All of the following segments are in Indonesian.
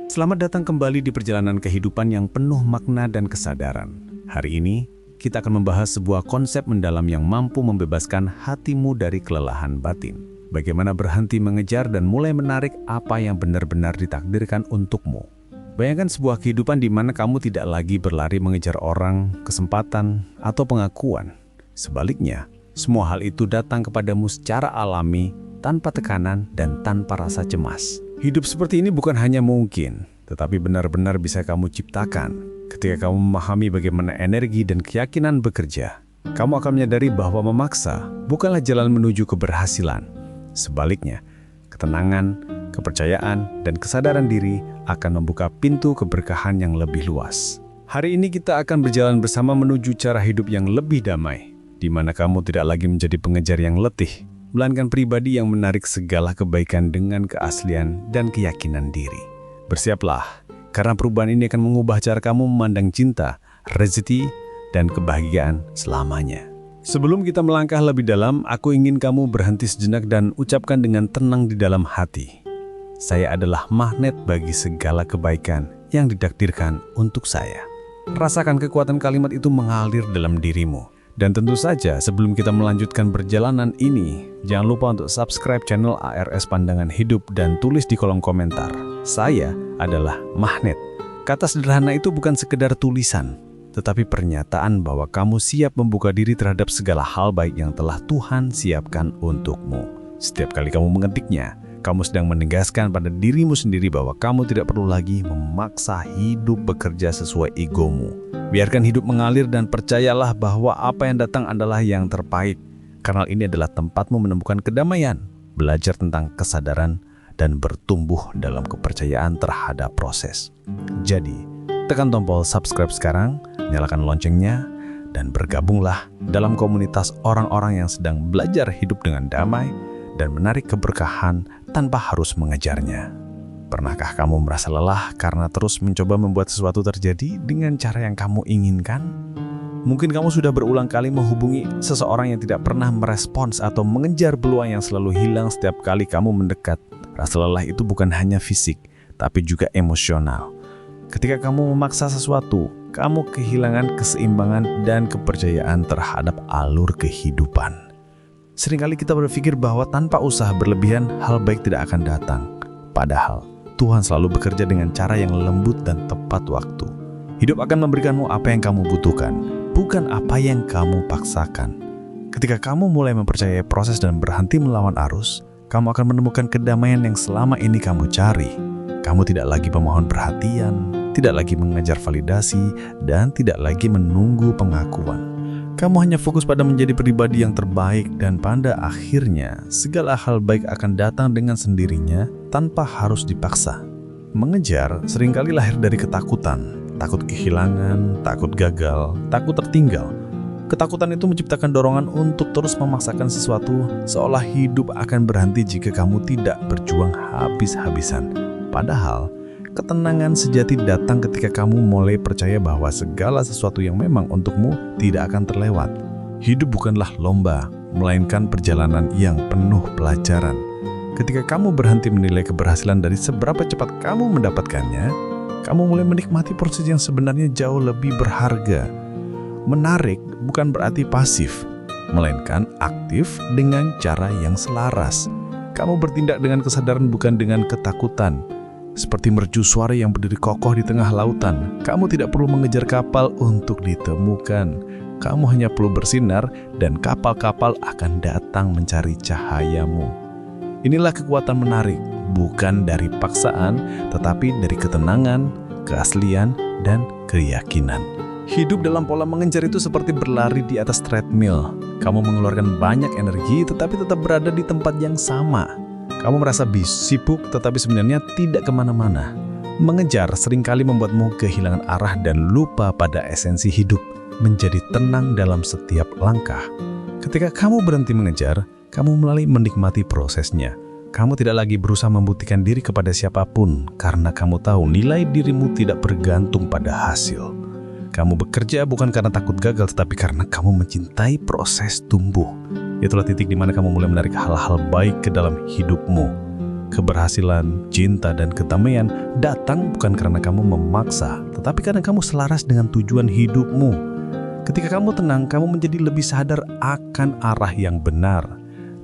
Selamat datang kembali di perjalanan kehidupan yang penuh makna dan kesadaran. Hari ini, kita akan membahas sebuah konsep mendalam yang mampu membebaskan hatimu dari kelelahan batin. Bagaimana berhenti mengejar dan mulai menarik apa yang benar-benar ditakdirkan untukmu. Bayangkan sebuah kehidupan di mana kamu tidak lagi berlari mengejar orang, kesempatan, atau pengakuan. Sebaliknya, semua hal itu datang kepadamu secara alami, tanpa tekanan dan tanpa rasa cemas. Hidup seperti ini bukan hanya mungkin, tetapi benar-benar bisa kamu ciptakan. Ketika kamu memahami bagaimana energi dan keyakinan bekerja, kamu akan menyadari bahwa memaksa bukanlah jalan menuju keberhasilan. Sebaliknya, ketenangan, kepercayaan, dan kesadaran diri akan membuka pintu keberkahan yang lebih luas. Hari ini kita akan berjalan bersama menuju cara hidup yang lebih damai, di mana kamu tidak lagi menjadi pengejar yang letih, melainkan pribadi yang menarik segala kebaikan dengan keaslian dan keyakinan diri. Bersiaplah, karena perubahan ini akan mengubah cara kamu memandang cinta, rezeki, dan kebahagiaan selamanya. Sebelum kita melangkah lebih dalam, aku ingin kamu berhenti sejenak dan ucapkan dengan tenang di dalam hati. Saya adalah magnet bagi segala kebaikan yang ditakdirkan untuk saya. Rasakan kekuatan kalimat itu mengalir dalam dirimu. Dan tentu saja sebelum kita melanjutkan perjalanan ini, jangan lupa untuk subscribe channel ARS Pandangan Hidup dan tulis di kolom komentar, saya adalah magnet. Kata sederhana itu bukan sekedar tulisan, tetapi pernyataan bahwa kamu siap membuka diri terhadap segala hal baik yang telah Tuhan siapkan untukmu. Setiap kali kamu mengetiknya, kamu sedang menegaskan pada dirimu sendiri bahwa kamu tidak perlu lagi memaksa hidup bekerja sesuai egomu. Biarkan hidup mengalir dan percayalah bahwa apa yang datang adalah yang terbaik. Karena ini adalah tempatmu menemukan kedamaian, belajar tentang kesadaran, dan bertumbuh dalam kepercayaan terhadap proses. Jadi, tekan tombol subscribe sekarang, nyalakan loncengnya, dan bergabunglah dalam komunitas orang-orang yang sedang belajar hidup dengan damai dan menarik keberkahan tanpa harus mengejarnya. Pernahkah kamu merasa lelah karena terus mencoba membuat sesuatu terjadi dengan cara yang kamu inginkan? Mungkin kamu sudah berulang kali menghubungi seseorang yang tidak pernah merespons atau mengejar peluang yang selalu hilang setiap kali kamu mendekat. Rasa lelah itu bukan hanya fisik, tapi juga emosional. Ketika kamu memaksa sesuatu, kamu kehilangan keseimbangan dan kepercayaan terhadap alur kehidupan. Seringkali kita berpikir bahwa tanpa usaha berlebihan, hal baik tidak akan datang. Padahal, Tuhan selalu bekerja dengan cara yang lembut dan tepat waktu. Hidup akan memberikanmu apa yang kamu butuhkan, bukan apa yang kamu paksakan. Ketika kamu mulai mempercayai proses dan berhenti melawan arus, kamu akan menemukan kedamaian yang selama ini kamu cari. Kamu tidak lagi memohon perhatian, tidak lagi mengejar validasi, dan tidak lagi menunggu pengakuan. Kamu hanya fokus pada menjadi pribadi yang terbaik dan pada akhirnya segala hal baik akan datang dengan sendirinya tanpa harus dipaksa. Mengejar seringkali lahir dari ketakutan, takut kehilangan, takut gagal, takut tertinggal. Ketakutan itu menciptakan dorongan untuk terus memaksakan sesuatu seolah hidup akan berhenti jika kamu tidak berjuang habis-habisan. Padahal, ketenangan sejati datang ketika kamu mulai percaya bahwa segala sesuatu yang memang untukmu tidak akan terlewat. Hidup bukanlah lomba, melainkan perjalanan yang penuh pelajaran. Ketika kamu berhenti menilai keberhasilan dari seberapa cepat kamu mendapatkannya, kamu mulai menikmati proses yang sebenarnya jauh lebih berharga. Menarik bukan berarti pasif, melainkan aktif dengan cara yang selaras. Kamu bertindak dengan kesadaran bukan dengan ketakutan. Seperti mercusuar yang berdiri kokoh di tengah lautan, kamu tidak perlu mengejar kapal untuk ditemukan. Kamu hanya perlu bersinar dan kapal-kapal akan datang mencari cahayamu. Inilah kekuatan menarik, bukan dari paksaan, tetapi dari ketenangan, keaslian, dan keyakinan. Hidup dalam pola mengejar itu seperti berlari di atas treadmill. Kamu mengeluarkan banyak energi tetapi tetap berada di tempat yang sama. Kamu merasa sibuk tetapi sebenarnya tidak kemana-mana. Mengejar seringkali membuatmu kehilangan arah dan lupa pada esensi hidup, menjadi tenang dalam setiap langkah. Ketika kamu berhenti mengejar, kamu mulai menikmati prosesnya. Kamu tidak lagi berusaha membuktikan diri kepada siapapun karena kamu tahu nilai dirimu tidak bergantung pada hasil. Kamu bekerja bukan karena takut gagal, tetapi karena kamu mencintai proses tumbuh. Itulah titik di mana kamu mulai menarik hal-hal baik ke dalam hidupmu. keberhasilan, cinta, dan kedamaian datang bukan karena kamu memaksa, tetapi karena kamu selaras dengan tujuan hidupmu. Ketika kamu tenang, kamu menjadi lebih sadar akan arah yang benar.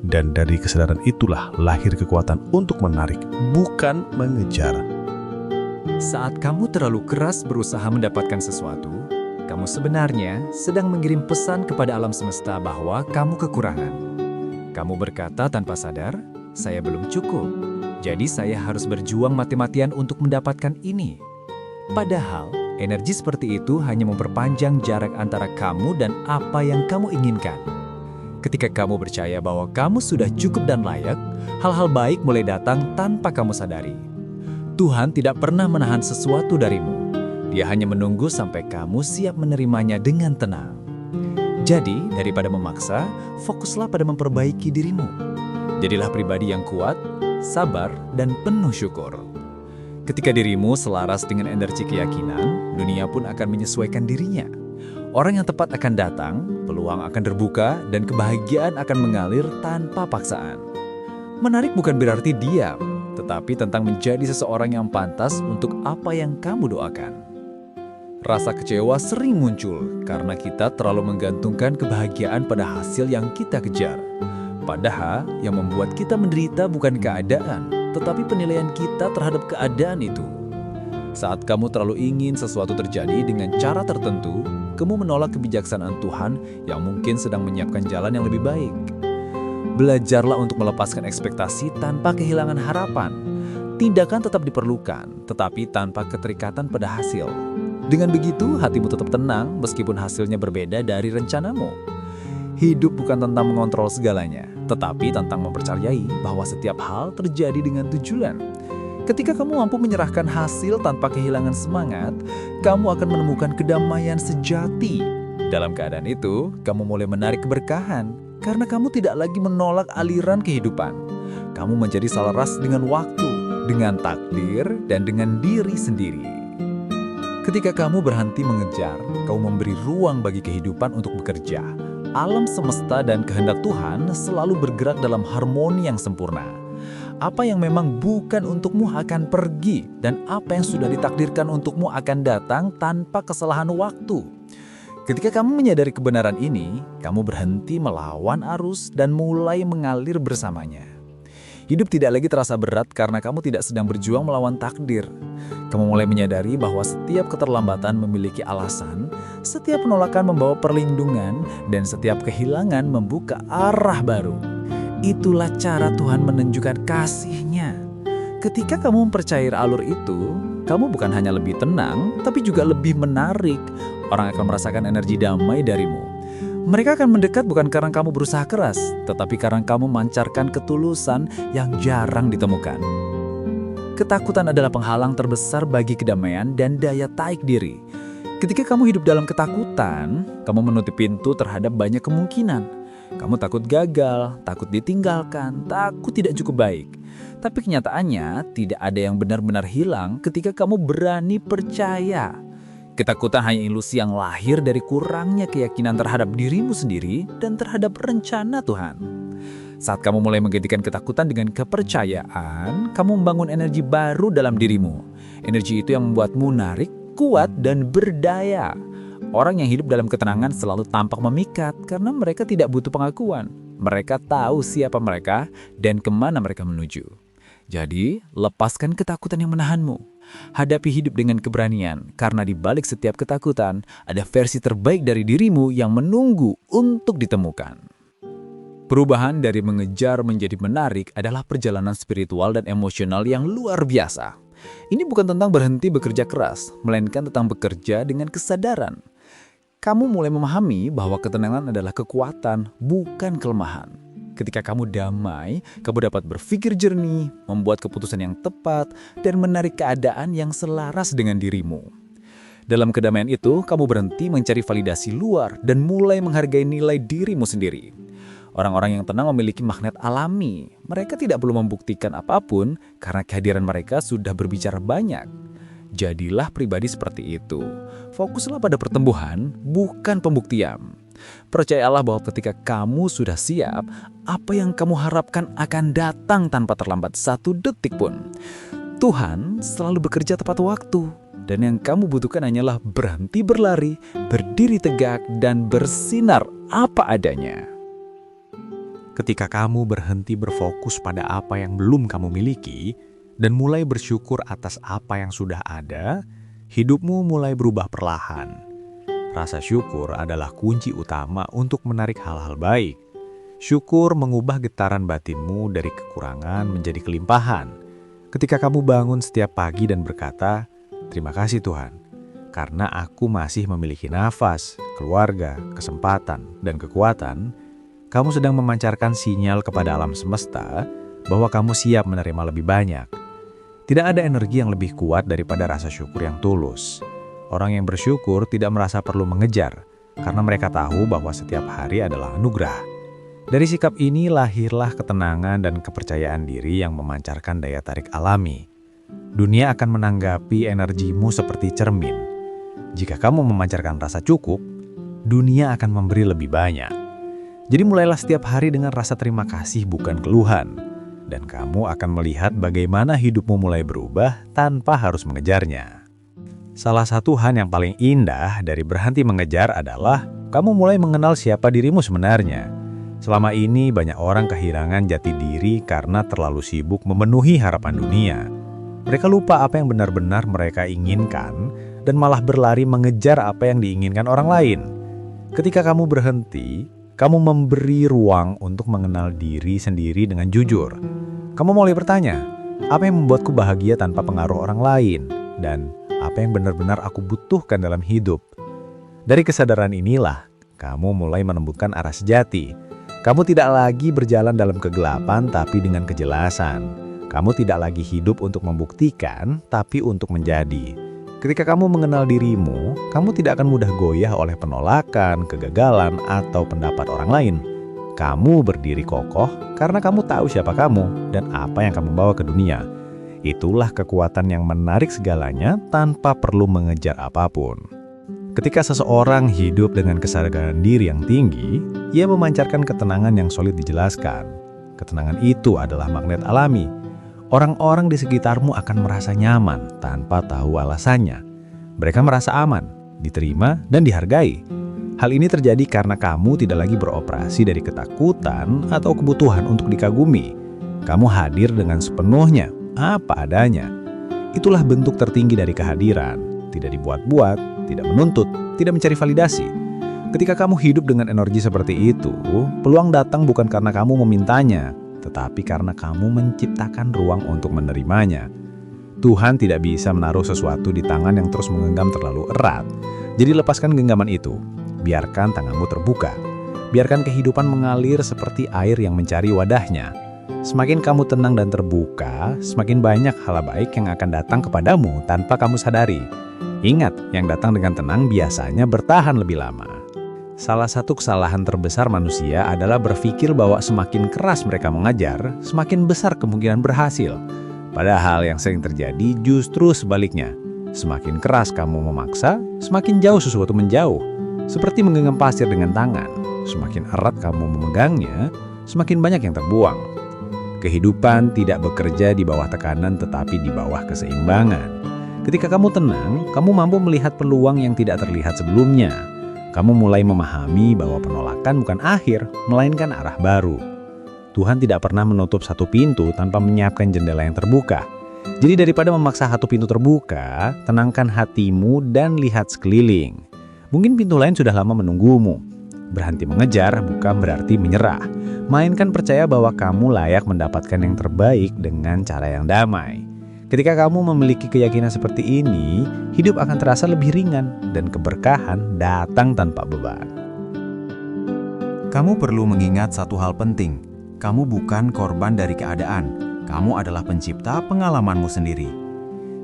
Dan dari kesadaran itulah lahir kekuatan untuk menarik, bukan mengejar. Saat kamu terlalu keras berusaha mendapatkan sesuatu, kamu sebenarnya sedang mengirim pesan kepada alam semesta bahwa kamu kekurangan. Kamu berkata tanpa sadar, saya belum cukup, jadi saya harus berjuang mati-matian untuk mendapatkan ini. Padahal, energi seperti itu hanya memperpanjang jarak antara kamu dan apa yang kamu inginkan. Ketika kamu percaya bahwa kamu sudah cukup dan layak, hal-hal baik mulai datang tanpa kamu sadari. Tuhan tidak pernah menahan sesuatu darimu. Dia hanya menunggu sampai kamu siap menerimanya dengan tenang. Jadi, daripada memaksa, fokuslah pada memperbaiki dirimu. Jadilah pribadi yang kuat, sabar, dan penuh syukur. Ketika dirimu selaras dengan energi keyakinan, dunia pun akan menyesuaikan dirinya. Orang yang tepat akan datang, peluang akan terbuka, dan kebahagiaan akan mengalir tanpa paksaan. Menarik bukan berarti diam, tetapi tentang menjadi seseorang yang pantas untuk apa yang kamu doakan. Rasa kecewa sering muncul karena kita terlalu menggantungkan kebahagiaan pada hasil yang kita kejar. Padahal, yang membuat kita menderita bukan keadaan, tetapi penilaian kita terhadap keadaan itu. Saat kamu terlalu ingin sesuatu terjadi dengan cara tertentu, kamu menolak kebijaksanaan Tuhan yang mungkin sedang menyiapkan jalan yang lebih baik. Belajarlah untuk melepaskan ekspektasi tanpa kehilangan harapan. Tindakan tetap diperlukan, tetapi tanpa keterikatan pada hasil. Dengan begitu, hatimu tetap tenang meskipun hasilnya berbeda dari rencanamu. Hidup bukan tentang mengontrol segalanya, tetapi tentang mempercayai bahwa setiap hal terjadi dengan tujuan. Ketika kamu mampu menyerahkan hasil tanpa kehilangan semangat, kamu akan menemukan kedamaian sejati. Dalam keadaan itu, kamu mulai menarik keberkahan, karena kamu tidak lagi menolak aliran kehidupan. Kamu menjadi selaras dengan waktu, dengan takdir, dan dengan diri sendiri. Ketika kamu berhenti mengejar, kamu memberi ruang bagi kehidupan untuk bekerja. Alam semesta dan kehendak Tuhan selalu bergerak dalam harmoni yang sempurna. Apa yang memang bukan untukmu akan pergi, dan apa yang sudah ditakdirkan untukmu akan datang tanpa kesalahan waktu. Ketika kamu menyadari kebenaran ini, kamu berhenti melawan arus dan mulai mengalir bersamanya. Hidup tidak lagi terasa berat karena kamu tidak sedang berjuang melawan takdir. Kamu mulai menyadari bahwa setiap keterlambatan memiliki alasan, setiap penolakan membawa perlindungan, dan setiap kehilangan membuka arah baru. Itulah cara Tuhan menunjukkan kasih-Nya. Ketika kamu mempercayai alur itu, kamu bukan hanya lebih tenang, tapi juga lebih menarik. Orang akan merasakan energi damai darimu. Mereka akan mendekat bukan karena kamu berusaha keras, tetapi karena kamu memancarkan ketulusan yang jarang ditemukan. Ketakutan adalah penghalang terbesar bagi kedamaian dan daya tarik diri. Ketika kamu hidup dalam ketakutan, kamu menutup pintu terhadap banyak kemungkinan. Kamu takut gagal, takut ditinggalkan, takut tidak cukup baik. Tapi kenyataannya, tidak ada yang benar-benar hilang ketika kamu berani percaya. Ketakutan hanya ilusi yang lahir dari kurangnya keyakinan terhadap dirimu sendiri dan terhadap rencana Tuhan. Saat kamu mulai menggantikan ketakutan dengan kepercayaan, kamu membangun energi baru dalam dirimu. Energi itu yang membuatmu menarik, kuat, dan berdaya. Orang yang hidup dalam ketenangan selalu tampak memikat karena mereka tidak butuh pengakuan. Mereka tahu siapa mereka dan kemana mereka menuju. Jadi, lepaskan ketakutan yang menahanmu. Hadapi hidup dengan keberanian, karena di balik setiap ketakutan, ada versi terbaik dari dirimu yang menunggu untuk ditemukan. Perubahan dari mengejar menjadi menarik adalah perjalanan spiritual dan emosional yang luar biasa. Ini bukan tentang berhenti bekerja keras, melainkan tentang bekerja dengan kesadaran. Kamu mulai memahami bahwa ketenangan adalah kekuatan, bukan kelemahan. Ketika kamu damai, kamu dapat berpikir jernih, membuat keputusan yang tepat, dan menarik keadaan yang selaras dengan dirimu. Dalam kedamaian itu, kamu berhenti mencari validasi luar dan mulai menghargai nilai dirimu sendiri. Orang-orang yang tenang memiliki magnet alami. Mereka tidak perlu membuktikan apapun karena kehadiran mereka sudah berbicara banyak. Jadilah pribadi seperti itu. Fokuslah pada pertumbuhan, bukan pembuktian. Percayalah bahwa ketika kamu sudah siap, apa yang kamu harapkan akan datang tanpa terlambat 1 detik pun. Tuhan selalu bekerja tepat waktu, dan yang kamu butuhkan hanyalah berhenti berlari, berdiri tegak, dan bersinar apa adanya. Ketika kamu berhenti berfokus pada apa yang belum kamu miliki dan mulai bersyukur atas apa yang sudah ada, hidupmu mulai berubah perlahan. Rasa syukur adalah kunci utama untuk menarik hal-hal baik. Syukur mengubah getaran batinmu dari kekurangan menjadi kelimpahan. Ketika kamu bangun setiap pagi dan berkata, "Terima kasih Tuhan, karena aku masih memiliki nafas, keluarga, kesempatan, dan kekuatan," kamu sedang memancarkan sinyal kepada alam semesta bahwa kamu siap menerima lebih banyak. Tidak ada energi yang lebih kuat daripada rasa syukur yang tulus. Orang yang bersyukur tidak merasa perlu mengejar, karena mereka tahu bahwa setiap hari adalah anugerah. Dari sikap ini lahirlah ketenangan dan kepercayaan diri yang memancarkan daya tarik alami. Dunia akan menanggapi energimu seperti cermin. Jika kamu memancarkan rasa cukup, dunia akan memberi lebih banyak. Jadi mulailah setiap hari dengan rasa terima kasih bukan keluhan. Dan kamu akan melihat bagaimana hidupmu mulai berubah tanpa harus mengejarnya. Salah satu hal yang paling indah dari berhenti mengejar adalah kamu mulai mengenal siapa dirimu sebenarnya. Selama ini banyak orang kehilangan jati diri karena terlalu sibuk memenuhi harapan dunia. Mereka lupa apa yang benar-benar mereka inginkan dan malah berlari mengejar apa yang diinginkan orang lain. Ketika kamu berhenti, kamu memberi ruang untuk mengenal diri sendiri dengan jujur. Kamu mulai bertanya, apa yang membuatku bahagia tanpa pengaruh orang lain? Dan apa yang benar-benar aku butuhkan dalam hidup? Dari kesadaran inilah, kamu mulai menemukan arah sejati. Kamu tidak lagi berjalan dalam kegelapan tapi dengan kejelasan. Kamu tidak lagi hidup untuk membuktikan tapi untuk menjadi. Ketika kamu mengenal dirimu, kamu tidak akan mudah goyah oleh penolakan, kegagalan, atau pendapat orang lain. Kamu berdiri kokoh karena kamu tahu siapa kamu dan apa yang kamu bawa ke dunia. Itulah kekuatan yang menarik segalanya tanpa perlu mengejar apapun. Ketika seseorang hidup dengan kesadaran diri yang tinggi, ia memancarkan ketenangan yang sulit dijelaskan. Ketenangan itu adalah magnet alami. Orang-orang di sekitarmu akan merasa nyaman tanpa tahu alasannya. Mereka merasa aman, diterima, dan dihargai. Hal ini terjadi karena kamu tidak lagi beroperasi dari ketakutan atau kebutuhan untuk dikagumi. Kamu hadir dengan sepenuhnya, apa adanya. Itulah bentuk tertinggi dari kehadiran. Tidak dibuat-buat, tidak menuntut, tidak mencari validasi. Ketika kamu hidup dengan energi seperti itu, peluang datang bukan karena kamu memintanya, tetapi karena kamu menciptakan ruang untuk menerimanya. Tuhan tidak bisa menaruh sesuatu di tangan yang terus menggenggam terlalu erat. Jadi lepaskan genggaman itu. Biarkan tanganmu terbuka. Biarkan kehidupan mengalir seperti air yang mencari wadahnya. Semakin kamu tenang dan terbuka, semakin banyak hal baik yang akan datang kepadamu tanpa kamu sadari. Ingat, yang datang dengan tenang biasanya bertahan lebih lama. Salah satu kesalahan terbesar manusia adalah berpikir bahwa semakin keras mereka mengajar, semakin besar kemungkinan berhasil. Padahal yang sering terjadi justru sebaliknya. Semakin keras kamu memaksa, semakin jauh sesuatu menjauh. Seperti menggenggam pasir dengan tangan. Semakin erat kamu memegangnya, semakin banyak yang terbuang. Kehidupan tidak bekerja di bawah tekanan tetapi di bawah keseimbangan. Ketika kamu tenang, kamu mampu melihat peluang yang tidak terlihat sebelumnya. Kamu mulai memahami bahwa penolakan bukan akhir, melainkan arah baru. Tuhan tidak pernah menutup satu pintu tanpa menyiapkan jendela yang terbuka. Jadi daripada memaksa satu pintu terbuka, tenangkan hatimu dan lihat sekeliling. Mungkin pintu lain sudah lama menunggumu. Berhenti mengejar bukan berarti menyerah. Mainkan percaya bahwa kamu layak mendapatkan yang terbaik dengan cara yang damai. Ketika kamu memiliki keyakinan seperti ini, hidup akan terasa lebih ringan dan keberkahan datang tanpa beban. Kamu perlu mengingat satu hal penting. Kamu bukan korban dari keadaan. Kamu adalah pencipta pengalamanmu sendiri.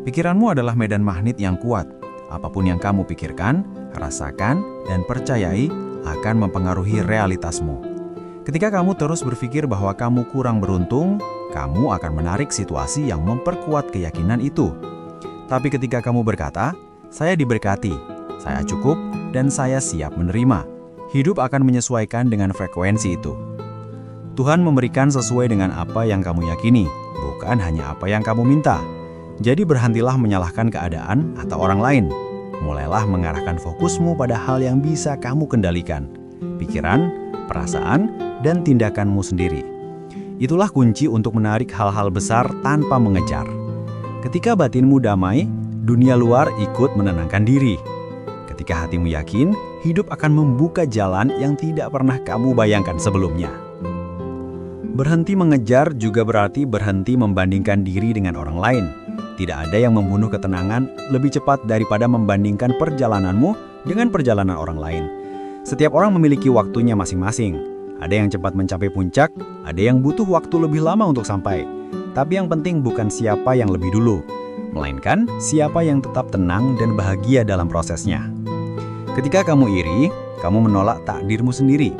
Pikiranmu adalah medan magnet yang kuat. Apapun yang kamu pikirkan, rasakan, dan percayai akan mempengaruhi realitasmu. Ketika kamu terus berpikir bahwa kamu kurang beruntung, kamu akan menarik situasi yang memperkuat keyakinan itu. Tapi ketika kamu berkata, "Saya diberkati, saya cukup, dan saya siap menerima," Hidup akan menyesuaikan dengan frekuensi itu. Tuhan memberikan sesuai dengan apa yang kamu yakini, bukan hanya apa yang kamu minta. Jadi berhentilah menyalahkan keadaan atau orang lain. Mulailah mengarahkan fokusmu pada hal yang bisa kamu kendalikan. Pikiran, perasaan, dan tindakanmu sendiri. Itulah kunci untuk menarik hal-hal besar tanpa mengejar. Ketika batinmu damai, dunia luar ikut menenangkan diri. Ketika hatimu yakin, hidup akan membuka jalan yang tidak pernah kamu bayangkan sebelumnya. Berhenti mengejar juga berarti berhenti membandingkan diri dengan orang lain. Tidak ada yang membunuh ketenangan lebih cepat daripada membandingkan perjalananmu dengan perjalanan orang lain. Setiap orang memiliki waktunya masing-masing. Ada yang cepat mencapai puncak, ada yang butuh waktu lebih lama untuk sampai. Tapi yang penting bukan siapa yang lebih dulu, melainkan siapa yang tetap tenang dan bahagia dalam prosesnya. Ketika kamu iri, kamu menolak takdirmu sendiri.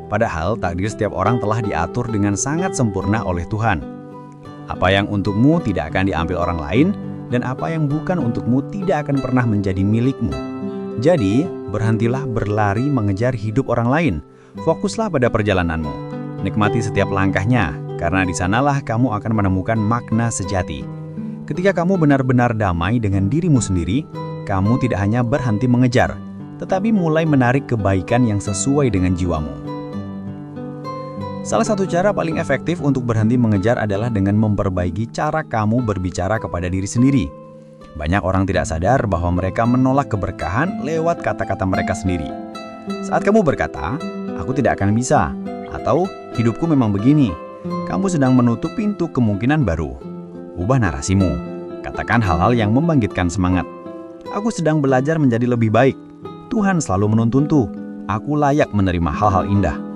Padahal takdir setiap orang telah diatur dengan sangat sempurna oleh Tuhan. Apa yang untukmu tidak akan diambil orang lain, dan apa yang bukan untukmu tidak akan pernah menjadi milikmu. Jadi, berhentilah berlari mengejar hidup orang lain. Fokuslah pada perjalananmu. Nikmati setiap langkahnya, karena di sanalah kamu akan menemukan makna sejati. Ketika kamu benar-benar damai dengan dirimu sendiri, kamu tidak hanya berhenti mengejar, tetapi mulai menarik kebaikan yang sesuai dengan jiwamu. Salah satu cara paling efektif untuk berhenti mengejar adalah dengan memperbaiki cara kamu berbicara kepada diri sendiri. Banyak orang tidak sadar bahwa mereka menolak keberkahan lewat kata-kata mereka sendiri. Saat kamu berkata, "Aku tidak akan bisa," atau "Hidupku memang begini," kamu sedang menutup pintu kemungkinan baru. Ubah narasimu. Katakan hal-hal yang membangkitkan semangat. "Aku sedang belajar menjadi lebih baik. Tuhan selalu menuntunku. Aku layak menerima hal-hal indah."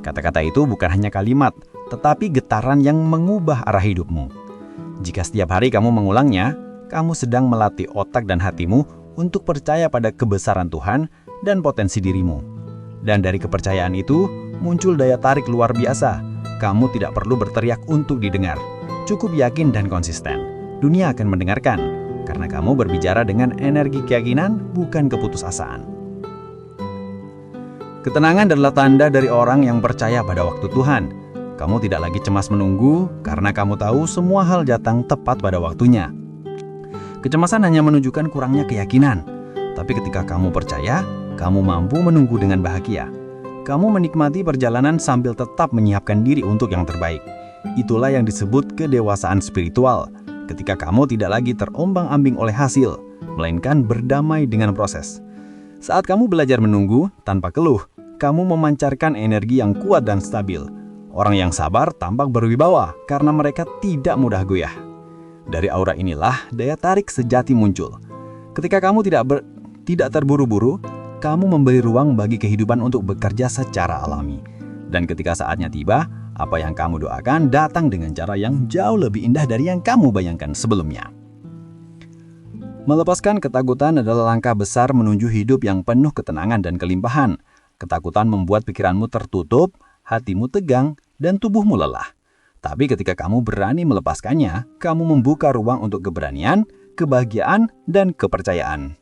Kata-kata itu bukan hanya kalimat, tetapi getaran yang mengubah arah hidupmu. Jika setiap hari kamu mengulangnya, kamu sedang melatih otak dan hatimu untuk percaya pada kebesaran Tuhan dan potensi dirimu. Dan dari kepercayaan itu, muncul daya tarik luar biasa. Kamu tidak perlu berteriak untuk didengar. Cukup yakin dan konsisten. Dunia akan mendengarkan, karena kamu berbicara dengan energi keyakinan, bukan keputusasaan. Ketenangan adalah tanda dari orang yang percaya pada waktu Tuhan. Kamu tidak lagi cemas menunggu, karena kamu tahu semua hal datang tepat pada waktunya. Kecemasan hanya menunjukkan kurangnya keyakinan. Tapi ketika kamu percaya, kamu mampu menunggu dengan bahagia. Kamu menikmati perjalanan sambil tetap menyiapkan diri untuk yang terbaik. Itulah yang disebut kedewasaan spiritual. Ketika kamu tidak lagi terombang-ambing oleh hasil, melainkan berdamai dengan proses. Saat kamu belajar menunggu tanpa keluh, kamu memancarkan energi yang kuat dan stabil. Orang yang sabar tampak berwibawa karena mereka tidak mudah goyah. Dari aura inilah daya tarik sejati muncul. Ketika kamu tidak terburu-buru, kamu memberi ruang bagi kehidupan untuk bekerja secara alami. Dan ketika saatnya tiba, apa yang kamu doakan datang dengan cara yang jauh lebih indah dari yang kamu bayangkan sebelumnya. Melepaskan ketakutan adalah langkah besar menuju hidup yang penuh ketenangan dan kelimpahan. Ketakutan membuat pikiranmu tertutup, hatimu tegang, dan tubuhmu lelah. Tapi ketika kamu berani melepaskannya, kamu membuka ruang untuk keberanian, kebahagiaan, dan kepercayaan.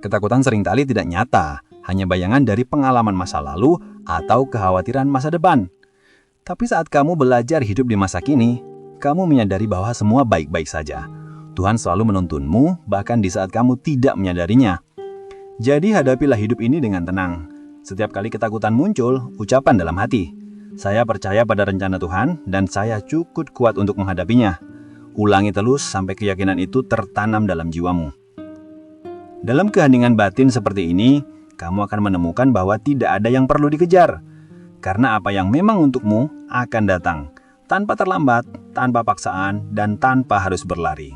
Ketakutan seringkali tidak nyata, hanya bayangan dari pengalaman masa lalu atau kekhawatiran masa depan. Tapi saat kamu belajar hidup di masa kini, kamu menyadari bahwa semua baik-baik saja. Tuhan selalu menuntunmu, bahkan di saat kamu tidak menyadarinya. Jadi hadapilah hidup ini dengan tenang. Setiap kali ketakutan muncul, ucapan dalam hati, "Saya percaya pada rencana Tuhan dan saya cukup kuat untuk menghadapinya." Ulangi terus sampai keyakinan itu tertanam dalam jiwamu. Dalam keheningan batin seperti ini, kamu akan menemukan bahwa tidak ada yang perlu dikejar. Karena apa yang memang untukmu akan datang, tanpa terlambat, tanpa paksaan, dan tanpa harus berlari.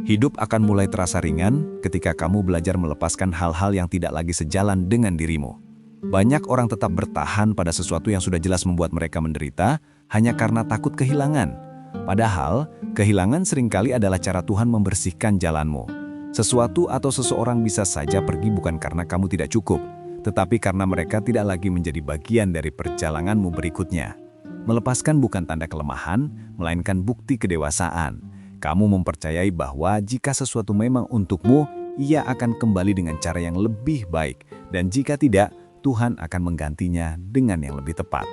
Hidup akan mulai terasa ringan ketika kamu belajar melepaskan hal-hal yang tidak lagi sejalan dengan dirimu. Banyak orang tetap bertahan pada sesuatu yang sudah jelas membuat mereka menderita hanya karena takut kehilangan. Padahal, kehilangan seringkali adalah cara Tuhan membersihkan jalanmu. Sesuatu atau seseorang bisa saja pergi bukan karena kamu tidak cukup, tetapi karena mereka tidak lagi menjadi bagian dari perjalananmu berikutnya. Melepaskan bukan tanda kelemahan, melainkan bukti kedewasaan. Kamu mempercayai bahwa jika sesuatu memang untukmu, ia akan kembali dengan cara yang lebih baik. Dan jika tidak, Tuhan akan menggantinya dengan yang lebih tepat.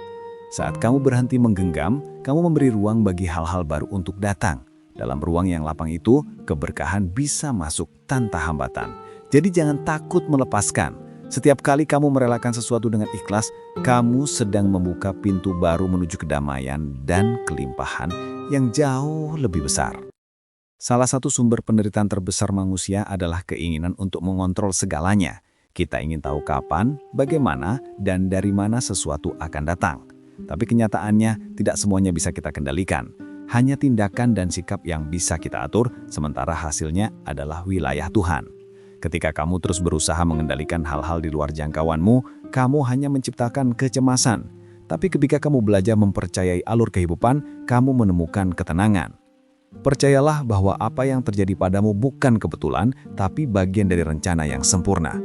Saat kamu berhenti menggenggam, kamu memberi ruang bagi hal-hal baru untuk datang. Dalam ruang yang lapang itu, keberkahan bisa masuk tanpa hambatan. Jadi jangan takut melepaskan. Setiap kali kamu merelakan sesuatu dengan ikhlas, kamu sedang membuka pintu baru menuju kedamaian dan kelimpahan yang jauh lebih besar. Salah satu sumber penderitaan terbesar manusia adalah keinginan untuk mengontrol segalanya. Kita ingin tahu kapan, bagaimana, dan dari mana sesuatu akan datang. Tapi kenyataannya tidak semuanya bisa kita kendalikan. Hanya tindakan dan sikap yang bisa kita atur, sementara hasilnya adalah wilayah Tuhan. Ketika kamu terus berusaha mengendalikan hal-hal di luar jangkauanmu, kamu hanya menciptakan kecemasan. Tapi ketika kamu belajar mempercayai alur kehidupan, kamu menemukan ketenangan. Percayalah bahwa apa yang terjadi padamu bukan kebetulan, tapi bagian dari rencana yang sempurna.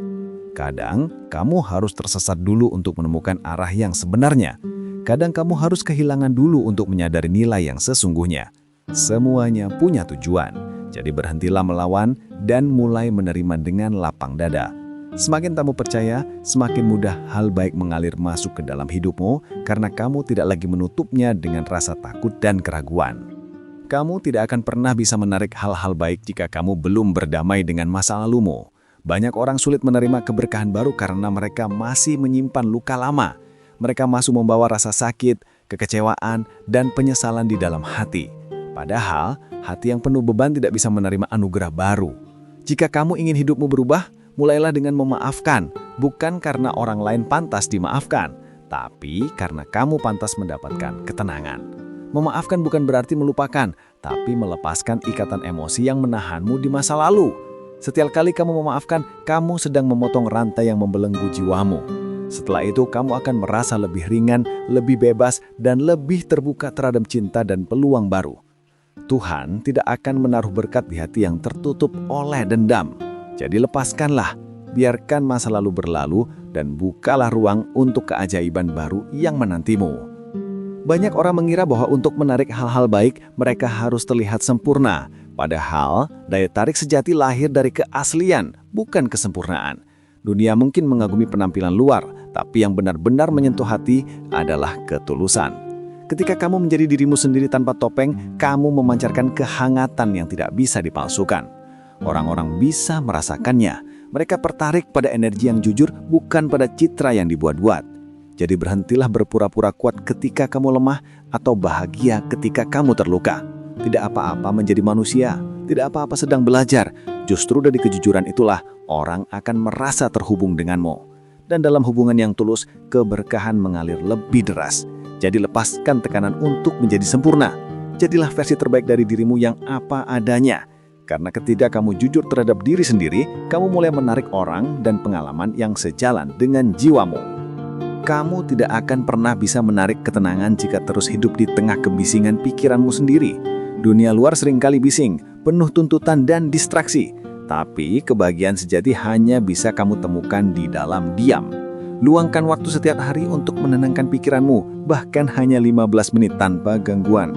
Kadang, kamu harus tersesat dulu untuk menemukan arah yang sebenarnya. Kadang kamu harus kehilangan dulu untuk menyadari nilai yang sesungguhnya. Semuanya punya tujuan, jadi berhentilah melawan dan mulai menerima dengan lapang dada. Semakin kamu percaya, semakin mudah hal baik mengalir masuk ke dalam hidupmu karena kamu tidak lagi menutupnya dengan rasa takut dan keraguan. Kamu tidak akan pernah bisa menarik hal-hal baik jika kamu belum berdamai dengan masa lalumu. Banyak orang sulit menerima keberkahan baru karena mereka masih menyimpan luka lama. Mereka masih membawa rasa sakit, kekecewaan, dan penyesalan di dalam hati. Padahal, hati yang penuh beban tidak bisa menerima anugerah baru. Jika kamu ingin hidupmu berubah, mulailah dengan memaafkan, bukan karena orang lain pantas dimaafkan, tapi karena kamu pantas mendapatkan ketenangan. Memaafkan bukan berarti melupakan, tapi melepaskan ikatan emosi yang menahanmu di masa lalu. Setiap kali kamu memaafkan, kamu sedang memotong rantai yang membelenggu jiwamu. Setelah itu, kamu akan merasa lebih ringan, lebih bebas, dan lebih terbuka terhadap cinta dan peluang baru. Tuhan tidak akan menaruh berkat di hati yang tertutup oleh dendam. Jadi lepaskanlah, biarkan masa lalu berlalu, dan bukalah ruang untuk keajaiban baru yang menantimu. Banyak orang mengira bahwa untuk menarik hal-hal baik, mereka harus terlihat sempurna. Padahal, daya tarik sejati lahir dari keaslian, bukan kesempurnaan. Dunia mungkin mengagumi penampilan luar, tapi yang benar-benar menyentuh hati adalah ketulusan. Ketika kamu menjadi dirimu sendiri tanpa topeng, kamu memancarkan kehangatan yang tidak bisa dipalsukan. Orang-orang bisa merasakannya. Mereka tertarik pada energi yang jujur, bukan pada citra yang dibuat-buat. Jadi berhentilah berpura-pura kuat ketika kamu lemah atau bahagia ketika kamu terluka. Tidak apa-apa menjadi manusia, tidak apa-apa sedang belajar. Justru dari kejujuran itulah orang akan merasa terhubung denganmu. Dan dalam hubungan yang tulus, keberkahan mengalir lebih deras. Jadi lepaskan tekanan untuk menjadi sempurna. Jadilah versi terbaik dari dirimu yang apa adanya. Karena ketika kamu jujur terhadap diri sendiri, kamu mulai menarik orang dan pengalaman yang sejalan dengan jiwamu. Kamu tidak akan pernah bisa menarik ketenangan jika terus hidup di tengah kebisingan pikiranmu sendiri. Dunia luar seringkali bising, penuh tuntutan dan distraksi. Tapi kebahagiaan sejati hanya bisa kamu temukan di dalam diam. Luangkan waktu setiap hari untuk menenangkan pikiranmu, bahkan hanya 15 menit tanpa gangguan.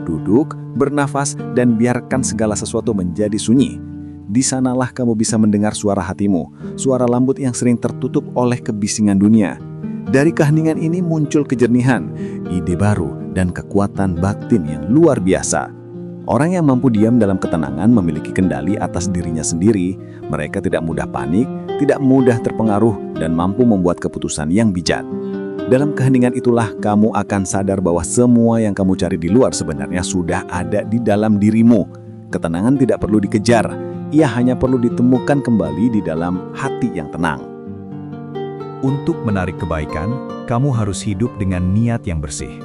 Duduk, bernafas, dan biarkan segala sesuatu menjadi sunyi. Di sanalah kamu bisa mendengar suara hatimu, suara lembut yang sering tertutup oleh kebisingan dunia. Dari keheningan ini muncul kejernihan, ide baru, dan kekuatan batin yang luar biasa. Orang yang mampu diam dalam ketenangan memiliki kendali atas dirinya sendiri. Mereka tidak mudah panik, tidak mudah terpengaruh, dan mampu membuat keputusan yang bijak. Dalam keheningan itulah kamu akan sadar bahwa semua yang kamu cari di luar sebenarnya sudah ada di dalam dirimu. Ketenangan tidak perlu dikejar, ia hanya perlu ditemukan kembali di dalam hati yang tenang. Untuk menarik kebaikan, kamu harus hidup dengan niat yang bersih.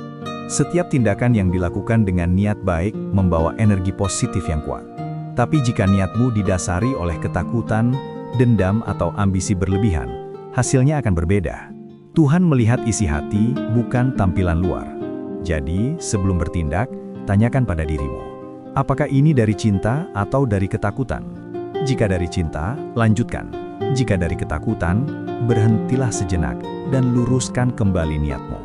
Setiap tindakan yang dilakukan dengan niat baik membawa energi positif yang kuat. Tapi jika niatmu didasari oleh ketakutan, dendam, atau ambisi berlebihan, hasilnya akan berbeda. Tuhan melihat isi hati, bukan tampilan luar. Jadi, sebelum bertindak, tanyakan pada dirimu, apakah ini dari cinta atau dari ketakutan? Jika dari cinta, lanjutkan. Jika dari ketakutan, berhentilah sejenak dan luruskan kembali niatmu.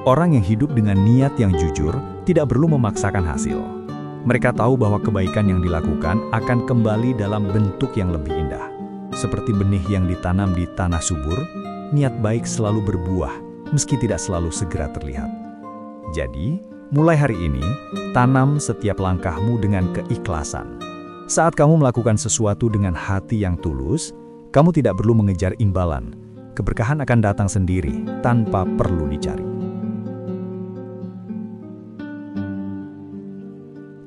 Orang yang hidup dengan niat yang jujur tidak perlu memaksakan hasil. Mereka tahu bahwa kebaikan yang dilakukan akan kembali dalam bentuk yang lebih indah. Seperti benih yang ditanam di tanah subur, niat baik selalu berbuah, meski tidak selalu segera terlihat. Jadi, mulai hari ini, tanam setiap langkahmu dengan keikhlasan. Saat kamu melakukan sesuatu dengan hati yang tulus, kamu tidak perlu mengejar imbalan. Keberkahan akan datang sendiri tanpa perlu dicari.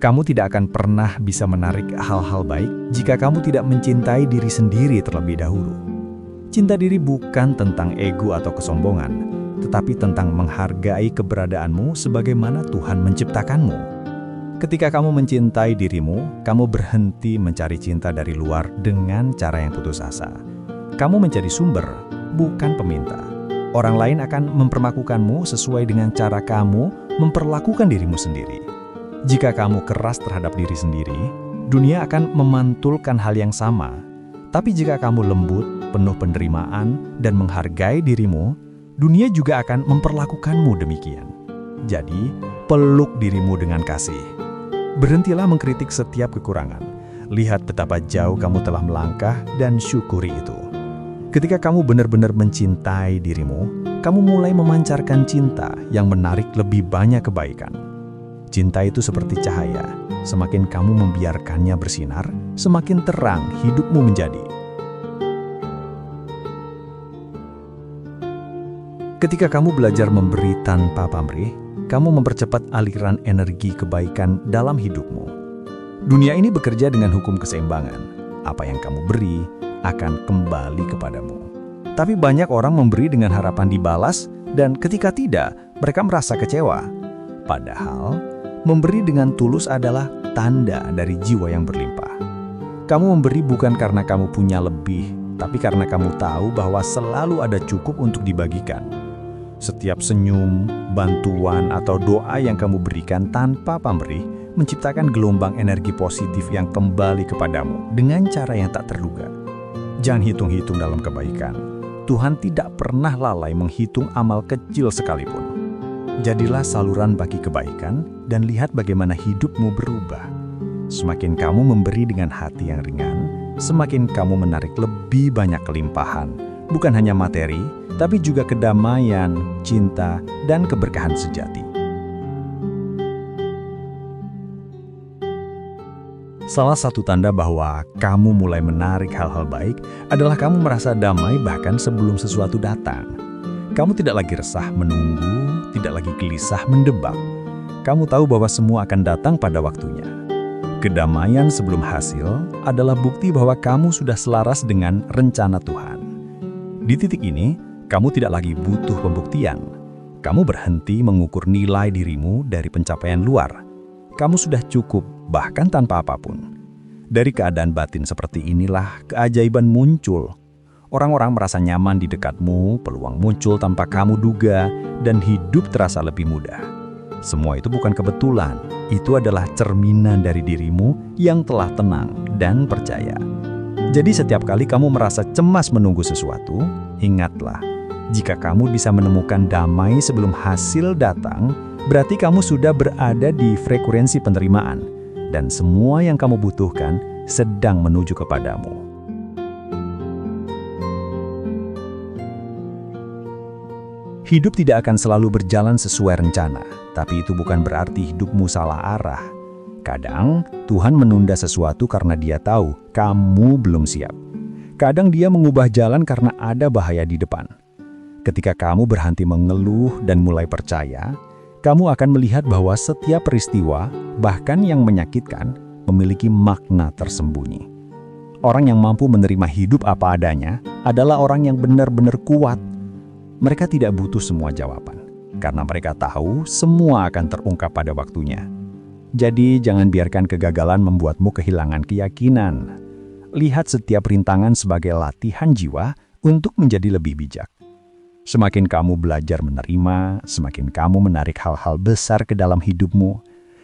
Kamu tidak akan pernah bisa menarik hal-hal baik jika kamu tidak mencintai diri sendiri terlebih dahulu. Cinta diri bukan tentang ego atau kesombongan, tetapi tentang menghargai keberadaanmu sebagaimana Tuhan menciptakanmu. Ketika kamu mencintai dirimu, kamu berhenti mencari cinta dari luar dengan cara yang putus asa. Kamu menjadi sumber, bukan peminta. Orang lain akan memperlakukanmu sesuai dengan cara kamu memperlakukan dirimu sendiri. Jika kamu keras terhadap diri sendiri, dunia akan memantulkan hal yang sama. Tapi jika kamu lembut, penuh penerimaan, dan menghargai dirimu, dunia juga akan memperlakukanmu demikian. Jadi, peluk dirimu dengan kasih. Berhentilah mengkritik setiap kekurangan. Lihat betapa jauh kamu telah melangkah dan syukuri itu. Ketika kamu benar-benar mencintai dirimu, kamu mulai memancarkan cinta yang menarik lebih banyak kebaikan. Cinta itu seperti cahaya, semakin kamu membiarkannya bersinar, semakin terang hidupmu menjadi. Ketika kamu belajar memberi tanpa pamrih, kamu mempercepat aliran energi kebaikan dalam hidupmu. Dunia ini bekerja dengan hukum keseimbangan. Apa yang kamu beri akan kembali kepadamu. Tapi banyak orang memberi dengan harapan dibalas, dan ketika tidak, mereka merasa kecewa. Padahal, memberi dengan tulus adalah tanda dari jiwa yang berlimpah. Kamu memberi bukan karena kamu punya lebih, tapi karena kamu tahu bahwa selalu ada cukup untuk dibagikan. Setiap senyum, bantuan, atau doa yang kamu berikan tanpa pamrih menciptakan gelombang energi positif yang kembali kepadamu dengan cara yang tak terduga. Jangan hitung-hitung dalam kebaikan. Tuhan tidak pernah lalai menghitung amal kecil sekalipun. Jadilah saluran bagi kebaikan dan lihat bagaimana hidupmu berubah. Semakin kamu memberi dengan hati yang ringan, semakin kamu menarik lebih banyak kelimpahan, bukan hanya materi, tapi juga kedamaian, cinta, dan keberkahan sejati. Salah satu tanda bahwa kamu mulai menarik hal-hal baik adalah kamu merasa damai bahkan sebelum sesuatu datang. Kamu tidak lagi resah menunggu, tidak lagi gelisah mendebak. Kamu tahu bahwa semua akan datang pada waktunya. Kedamaian sebelum hasil adalah bukti bahwa kamu sudah selaras dengan rencana Tuhan. Di titik ini, kamu tidak lagi butuh pembuktian. Kamu berhenti mengukur nilai dirimu dari pencapaian luar. Kamu sudah cukup, bahkan tanpa apapun. Dari keadaan batin seperti inilah keajaiban muncul. Orang-orang merasa nyaman di dekatmu, peluang muncul tanpa kamu duga, dan hidup terasa lebih mudah. Semua itu bukan kebetulan, itu adalah cerminan dari dirimu yang telah tenang dan percaya. Jadi setiap kali kamu merasa cemas menunggu sesuatu, ingatlah, jika kamu bisa menemukan damai sebelum hasil datang, berarti kamu sudah berada di frekuensi penerimaan, dan semua yang kamu butuhkan sedang menuju kepadamu. Hidup tidak akan selalu berjalan sesuai rencana, tapi itu bukan berarti hidupmu salah arah. Kadang, Tuhan menunda sesuatu karena Dia tahu kamu belum siap. Kadang Dia mengubah jalan karena ada bahaya di depan. Ketika kamu berhenti mengeluh dan mulai percaya, kamu akan melihat bahwa setiap peristiwa, bahkan yang menyakitkan, memiliki makna tersembunyi. Orang yang mampu menerima hidup apa adanya adalah orang yang benar-benar kuat. Mereka tidak butuh semua jawaban, karena mereka tahu semua akan terungkap pada waktunya. Jadi jangan biarkan kegagalan membuatmu kehilangan keyakinan. Lihat setiap rintangan sebagai latihan jiwa untuk menjadi lebih bijak. Semakin kamu belajar menerima, semakin kamu menarik hal-hal besar ke dalam hidupmu.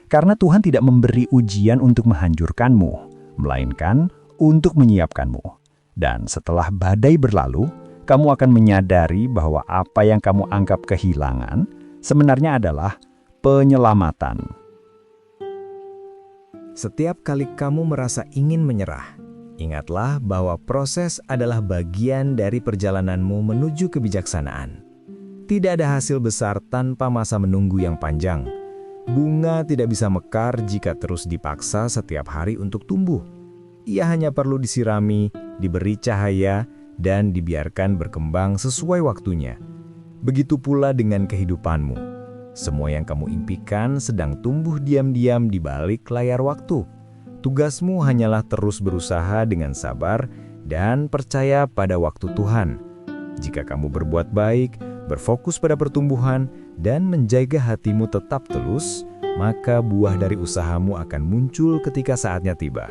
Karena Tuhan tidak memberi ujian untuk menghancurkanmu, melainkan untuk menyiapkanmu. Dan setelah badai berlalu, kamu akan menyadari bahwa apa yang kamu anggap kehilangan sebenarnya adalah penyelamatan. Setiap kali kamu merasa ingin menyerah, Ingatlah bahwa proses adalah bagian dari perjalananmu menuju kebijaksanaan. Tidak ada hasil besar tanpa masa menunggu yang panjang. Bunga tidak bisa mekar jika terus dipaksa setiap hari untuk tumbuh. Ia hanya perlu disirami, diberi cahaya, dan dibiarkan berkembang sesuai waktunya. Begitu pula dengan kehidupanmu. Semua yang kamu impikan sedang tumbuh diam-diam di balik layar waktu. Tugasmu hanyalah terus berusaha dengan sabar dan percaya pada waktu Tuhan. Jika kamu berbuat baik, berfokus pada pertumbuhan, dan menjaga hatimu tetap tulus, maka buah dari usahamu akan muncul ketika saatnya tiba.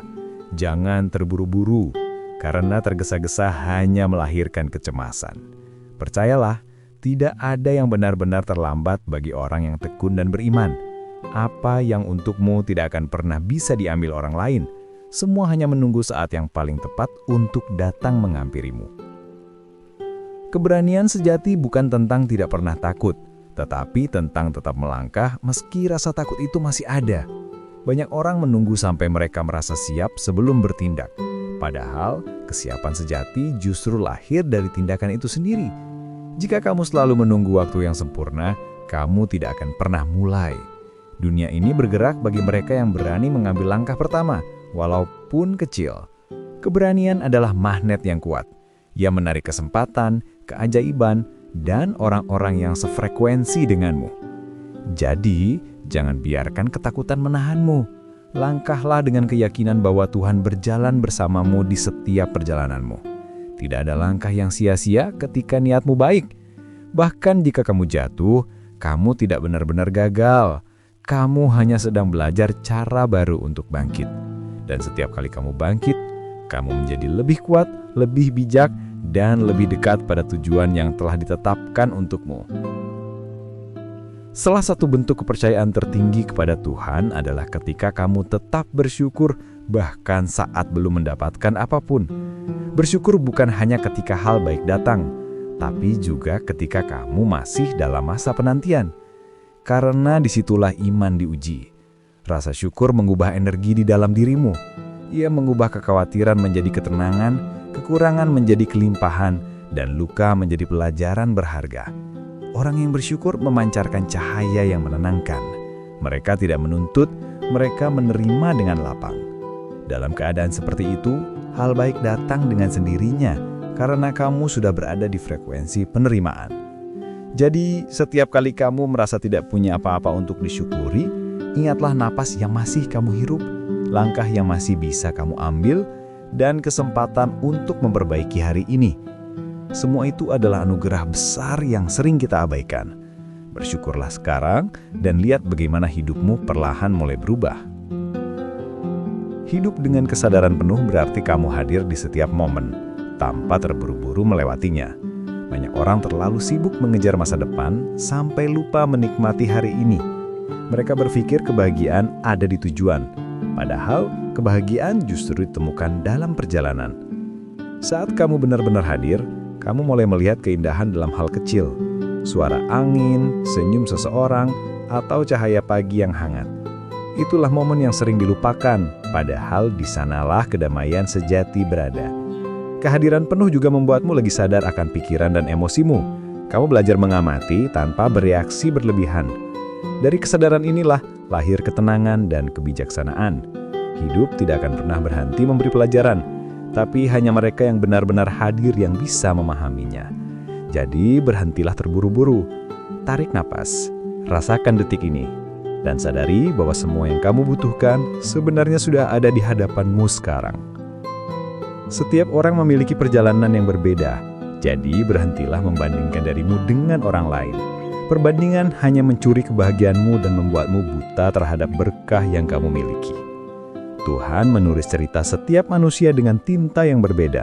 Jangan terburu-buru, karena tergesa-gesa hanya melahirkan kecemasan. Percayalah, tidak ada yang benar-benar terlambat bagi orang yang tekun dan beriman. Apa yang untukmu tidak akan pernah bisa diambil orang lain. Semua hanya menunggu saat yang paling tepat untuk datang menghampirimu. Keberanian sejati bukan tentang tidak pernah takut, tetapi tentang tetap melangkah meski rasa takut itu masih ada. Banyak orang menunggu sampai mereka merasa siap sebelum bertindak. Padahal, kesiapan sejati justru lahir dari tindakan itu sendiri. Jika kamu selalu menunggu waktu yang sempurna, kamu tidak akan pernah mulai. Dunia ini bergerak bagi mereka yang berani mengambil langkah pertama, walaupun kecil. Keberanian adalah magnet yang kuat. Ia menarik kesempatan, keajaiban, dan orang-orang yang sefrekuensi denganmu. Jadi, jangan biarkan ketakutan menahanmu. Langkahlah dengan keyakinan bahwa Tuhan berjalan bersamamu di setiap perjalananmu. Tidak ada langkah yang sia-sia ketika niatmu baik. Bahkan jika kamu jatuh, kamu tidak benar-benar gagal. Kamu hanya sedang belajar cara baru untuk bangkit. Dan setiap kali kamu bangkit, kamu menjadi lebih kuat, lebih bijak, dan lebih dekat pada tujuan yang telah ditetapkan untukmu. Salah satu bentuk kepercayaan tertinggi kepada Tuhan adalah ketika kamu tetap bersyukur bahkan saat belum mendapatkan apapun. Bersyukur bukan hanya ketika hal baik datang, tapi juga ketika kamu masih dalam masa penantian. Karena disitulah iman diuji. Rasa syukur mengubah energi di dalam dirimu. Ia mengubah kekhawatiran menjadi ketenangan, kekurangan menjadi kelimpahan, dan luka menjadi pelajaran berharga. Orang yang bersyukur memancarkan cahaya yang menenangkan. Mereka tidak menuntut, mereka menerima dengan lapang. Dalam keadaan seperti itu, hal baik datang dengan sendirinya karena kamu sudah berada di frekuensi penerimaan. Jadi, setiap kali kamu merasa tidak punya apa-apa untuk disyukuri, ingatlah napas yang masih kamu hirup, langkah yang masih bisa kamu ambil, dan kesempatan untuk memperbaiki hari ini. Semua itu adalah anugerah besar yang sering kita abaikan. Bersyukurlah sekarang dan lihat bagaimana hidupmu perlahan mulai berubah. Hidup dengan kesadaran penuh berarti kamu hadir di setiap momen, tanpa terburu-buru melewatinya. Banyak orang terlalu sibuk mengejar masa depan sampai lupa menikmati hari ini. Mereka berpikir kebahagiaan ada di tujuan, padahal kebahagiaan justru ditemukan dalam perjalanan. Saat kamu benar-benar hadir, kamu mulai melihat keindahan dalam hal kecil. Suara angin, senyum seseorang, atau cahaya pagi yang hangat. Itulah momen yang sering dilupakan, padahal di sanalah kedamaian sejati berada. Kehadiran penuh juga membuatmu lagi sadar akan pikiran dan emosimu. Kamu belajar mengamati tanpa bereaksi berlebihan. Dari kesadaran inilah lahir ketenangan dan kebijaksanaan. Hidup tidak akan pernah berhenti memberi pelajaran, tapi hanya mereka yang benar-benar hadir yang bisa memahaminya. Jadi berhentilah terburu-buru, tarik napas, rasakan detik ini, dan sadari bahwa semua yang kamu butuhkan sebenarnya sudah ada di hadapanmu sekarang. Setiap orang memiliki perjalanan yang berbeda, jadi berhentilah membandingkan dirimu dengan orang lain. Perbandingan hanya mencuri kebahagiaanmu dan membuatmu buta terhadap berkah yang kamu miliki. Tuhan menulis cerita setiap manusia dengan tinta yang berbeda.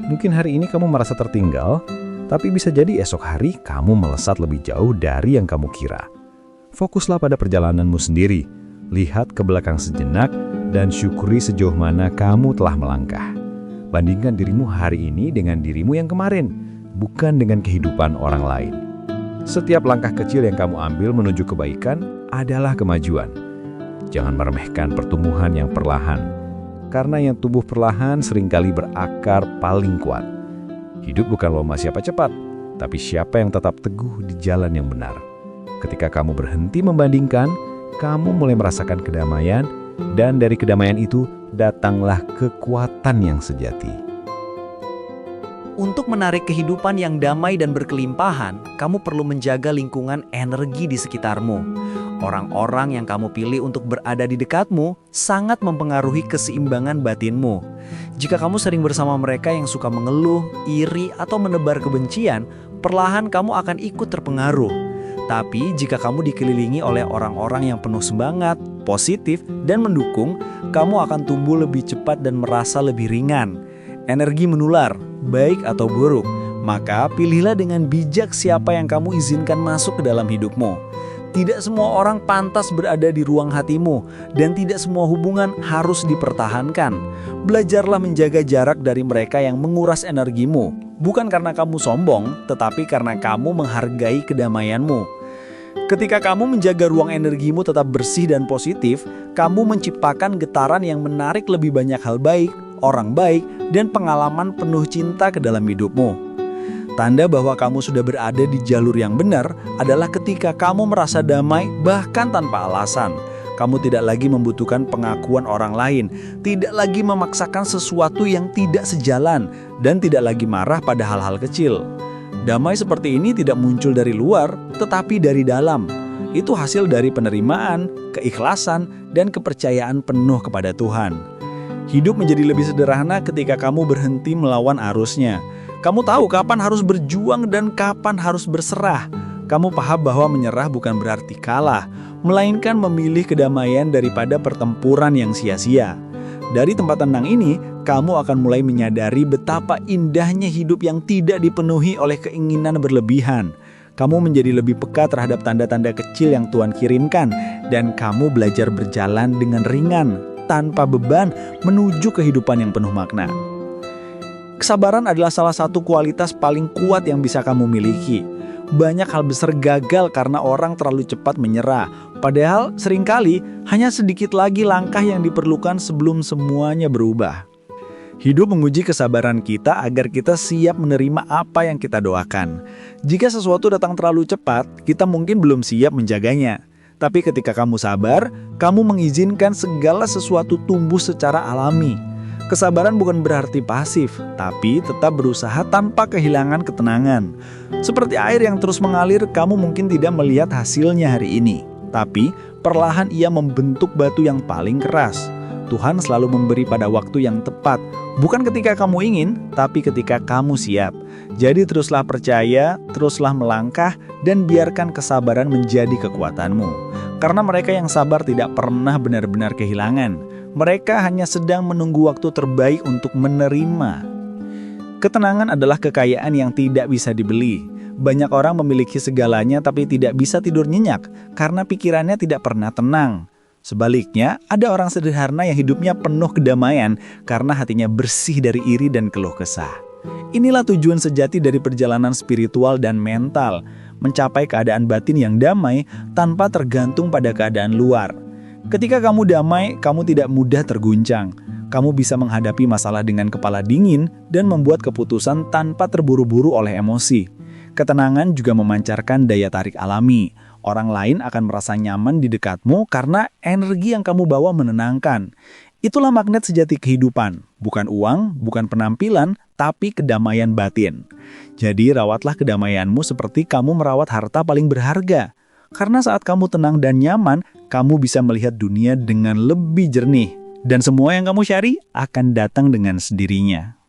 Mungkin hari ini kamu merasa tertinggal, tapi bisa jadi esok hari kamu melesat lebih jauh dari yang kamu kira. Fokuslah pada perjalananmu sendiri, lihat ke belakang sejenak, dan syukuri sejauh mana kamu telah melangkah. Bandingkan dirimu hari ini dengan dirimu yang kemarin, bukan dengan kehidupan orang lain. Setiap langkah kecil yang kamu ambil menuju kebaikan adalah kemajuan. Jangan meremehkan pertumbuhan yang perlahan, karena yang tumbuh perlahan seringkali berakar paling kuat. Hidup bukan lomba siapa cepat, tapi siapa yang tetap teguh di jalan yang benar. Ketika kamu berhenti membandingkan, kamu mulai merasakan kedamaian, dan dari kedamaian itu datanglah kekuatan yang sejati. Untuk menarik kehidupan yang damai dan berkelimpahan, kamu perlu menjaga lingkungan energi di sekitarmu. Orang-orang yang kamu pilih untuk berada di dekatmu sangat mempengaruhi keseimbangan batinmu. Jika kamu sering bersama mereka yang suka mengeluh, iri, atau menebar kebencian, perlahan kamu akan ikut terpengaruh. Tapi jika kamu dikelilingi oleh orang-orang yang penuh semangat, positif, dan mendukung, kamu akan tumbuh lebih cepat dan merasa lebih ringan. Energi menular, baik atau buruk, maka pilihlah dengan bijak siapa yang kamu izinkan masuk ke dalam hidupmu. Tidak semua orang pantas berada di ruang hatimu, dan tidak semua hubungan harus dipertahankan. Belajarlah menjaga jarak dari mereka yang menguras energimu, bukan karena kamu sombong, tetapi karena kamu menghargai kedamaianmu. Ketika kamu menjaga ruang energimu tetap bersih dan positif, kamu menciptakan getaran yang menarik lebih banyak hal baik, orang baik, dan pengalaman penuh cinta ke dalam hidupmu. Tanda bahwa kamu sudah berada di jalur yang benar adalah ketika kamu merasa damai bahkan tanpa alasan. Kamu tidak lagi membutuhkan pengakuan orang lain, tidak lagi memaksakan sesuatu yang tidak sejalan, dan tidak lagi marah pada hal-hal kecil. Damai seperti ini tidak muncul dari luar, tetapi dari dalam. Itu hasil dari penerimaan, keikhlasan, dan kepercayaan penuh kepada Tuhan. Hidup menjadi lebih sederhana ketika kamu berhenti melawan arusnya. Kamu tahu kapan harus berjuang dan kapan harus berserah. Kamu paham bahwa menyerah bukan berarti kalah, melainkan memilih kedamaian daripada pertempuran yang sia-sia. Dari tempat tenang ini, kamu akan mulai menyadari betapa indahnya hidup yang tidak dipenuhi oleh keinginan berlebihan. Kamu menjadi lebih peka terhadap tanda-tanda kecil yang Tuhan kirimkan, dan kamu belajar berjalan dengan ringan, tanpa beban, menuju kehidupan yang penuh makna. Kesabaran adalah salah satu kualitas paling kuat yang bisa kamu miliki. Banyak hal besar gagal karena orang terlalu cepat menyerah. Padahal seringkali hanya sedikit lagi langkah yang diperlukan sebelum semuanya berubah. Hidup menguji kesabaran kita agar kita siap menerima apa yang kita doakan. Jika sesuatu datang terlalu cepat, kita mungkin belum siap menjaganya. Tapi ketika kamu sabar, kamu mengizinkan segala sesuatu tumbuh secara alami. Kesabaran bukan berarti pasif, tapi tetap berusaha tanpa kehilangan ketenangan. Seperti air yang terus mengalir, kamu mungkin tidak melihat hasilnya hari ini. Tapi perlahan ia membentuk batu yang paling keras. Tuhan selalu memberi pada waktu yang tepat. Bukan ketika kamu ingin, tapi ketika kamu siap. Jadi teruslah percaya, teruslah melangkah, dan biarkan kesabaran menjadi kekuatanmu. Karena mereka yang sabar tidak pernah benar-benar kehilangan. Mereka hanya sedang menunggu waktu terbaik untuk menerima. Ketenangan adalah kekayaan yang tidak bisa dibeli. Banyak orang memiliki segalanya tapi tidak bisa tidur nyenyak karena pikirannya tidak pernah tenang. Sebaliknya, ada orang sederhana yang hidupnya penuh kedamaian karena hatinya bersih dari iri dan keluh kesah. Inilah tujuan sejati dari perjalanan spiritual dan mental, mencapai keadaan batin yang damai tanpa tergantung pada keadaan luar. Ketika kamu damai, kamu tidak mudah terguncang. Kamu bisa menghadapi masalah dengan kepala dingin dan membuat keputusan tanpa terburu-buru oleh emosi. Ketenangan juga memancarkan daya tarik alami. Orang lain akan merasa nyaman di dekatmu karena energi yang kamu bawa menenangkan. Itulah magnet sejati kehidupan. Bukan uang, bukan penampilan, tapi kedamaian batin. Jadi rawatlah kedamaianmu seperti kamu merawat harta paling berharga. Karena saat kamu tenang dan nyaman, kamu bisa melihat dunia dengan lebih jernih. Dan semua yang kamu cari akan datang dengan sendirinya.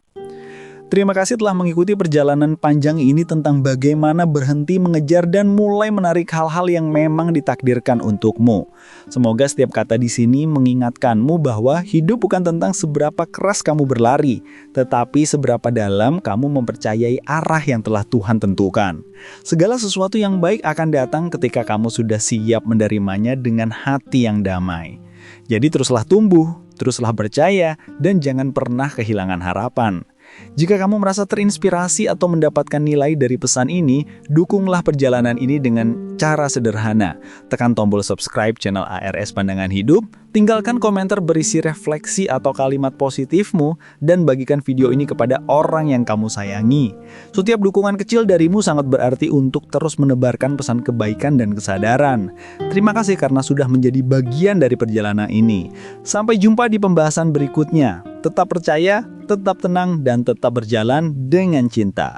Terima kasih telah mengikuti perjalanan panjang ini tentang bagaimana berhenti mengejar dan mulai menarik hal-hal yang memang ditakdirkan untukmu. Semoga setiap kata di sini mengingatkanmu bahwa hidup bukan tentang seberapa keras kamu berlari, tetapi seberapa dalam kamu mempercayai arah yang telah Tuhan tentukan. Segala sesuatu yang baik akan datang ketika kamu sudah siap menerimanya dengan hati yang damai. Jadi teruslah tumbuh, teruslah percaya, dan jangan pernah kehilangan harapan. Jika kamu merasa terinspirasi atau mendapatkan nilai dari pesan ini, dukunglah perjalanan ini dengan cara sederhana. Tekan tombol subscribe channel ARS Pandangan Hidup, tinggalkan komentar berisi refleksi atau kalimat positifmu, dan bagikan video ini kepada orang yang kamu sayangi. Setiap dukungan kecil darimu sangat berarti untuk terus menebarkan pesan kebaikan dan kesadaran. Terima kasih karena sudah menjadi bagian dari perjalanan ini. Sampai jumpa di pembahasan berikutnya. Tetap percaya, tetap tenang, dan tetap berjalan dengan cinta.